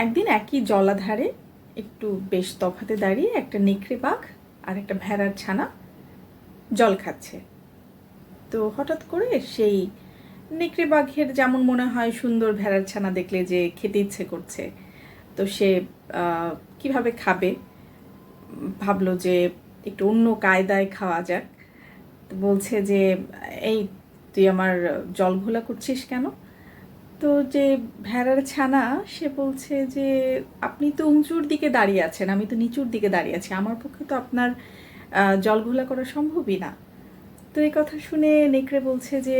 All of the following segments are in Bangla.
একদিন একই জলাধারে একটু বেশ তফাতে দাঁড়িয়ে একটা নেকড়ে বাঘ আর একটা ভেড়ার ছানা জল খাচ্ছে। তো হঠাৎ করে সেই নেকড়ে বাঘের যেমন মনে হয় সুন্দর ভেড়ার ছানা দেখলে যে খেতে ইচ্ছে করছে, তো সে কিভাবে খাবে ভাবলো যে একটু অন্য কায়দায় খাওয়া যাক। তো বলছে যে, এই তুই আমার জল ঘোলা করছিস কেন? তো যে ভেড়ার ছানা সে বলছে যে, আপনি তো উঁচুর দিকে দাঁড়িয়ে আছেন, আমি তো নিচুর দিকে দাঁড়িয়ে আছি, আমার পক্ষে তো আপনার জল ঘোলা করা সম্ভবই না। তো এই কথা শুনে নেকড়ে বলছে যে,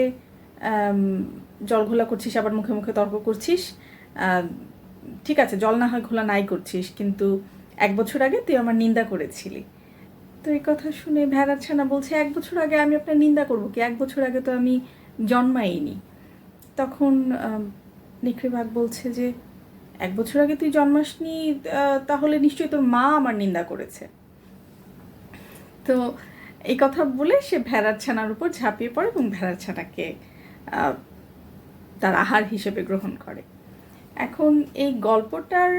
জল ঘোলা করছিস আবার মুখে মুখে তর্ক করছিস, ঠিক আছে জল না হয় ঘোলা নাই করছিস, কিন্তু 1 বছর আগে তুই আমার নিন্দা করেছিলি। তো এই কথা শুনে ভেড়ার ছানা বলছে, 1 বছর আগে আমি আপনার নিন্দা করবো কি, 1 বছর আগে তো আমি জন্মাইনি। তখন নেকড়ে বাঘ বলছে যে, 1 বছর আগে তুই জন্মাসনি, তাহলে নিশ্চয়ই তোর মা আমার নিন্দা করেছে। তো এই কথা বলে সে ভেড়ার ছানার উপর ঝাঁপিয়ে পড়ে এবং ভেড়ার ছানাকে তার আহার হিসেবে গ্রহণ করে। এখন এই গল্পটার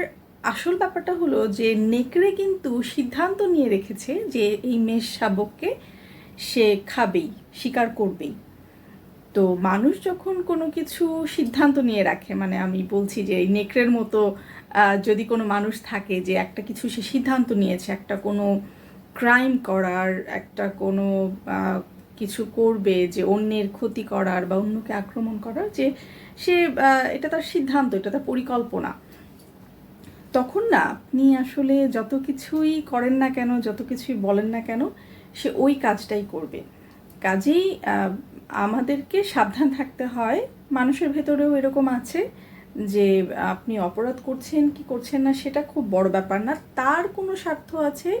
আসল ব্যাপারটা হলো যে নেকড়ে কিন্তু সিদ্ধান্ত নিয়ে রেখেছে যে এই মেষ শাবককে সে খাবেই, শিকার করবেই। তো মানুষ যখন কোনো কিছু সিদ্ধান্ত নিয়ে রাখে, মানে আমি বলছি যে এই নেকড়ের মতো যদি কোনো মানুষ থাকে যে একটা কিছু সে সিদ্ধান্ত নিয়েছে, একটা কোনো ক্রাইম করার, একটা কোনো কিছু করবে যে অন্যের ক্ষতি করার বা অন্যকে আক্রমণ করার, যে সে এটা তার সিদ্ধান্ত, এটা তার পরিকল্পনা, তখন না আপনি আসলে যত কিছুই করেন না কেন, যত কিছুই বলেন না কেন, সে ওই কাজটাই করবে। কাজেই আমাদেরকে সাবধান থাকতে হয়। মানুষের ভেতরেও এরকম আছে যে আপনি অপরাধ করছেন কি করছেন না সেটা খুব বড় ব্যাপার না, তার কোনো স্বার্থ আছে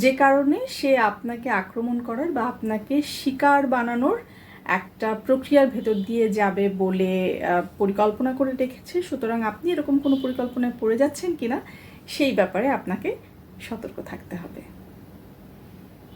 যে কারণে সে আপনাকে আক্রমণ করার বা আপনাকে শিকার বানানোর একটা প্রক্রিয়ার ভেতর দিয়ে যাবে বলে পরিকল্পনা করে রেখেছে। সুতরাং আপনি এরকম কোনো পরিকল্পনায় পড়ে যাচ্ছেন কিনা সেই ব্যাপারে আপনাকে সতর্ক থাকতে হবে।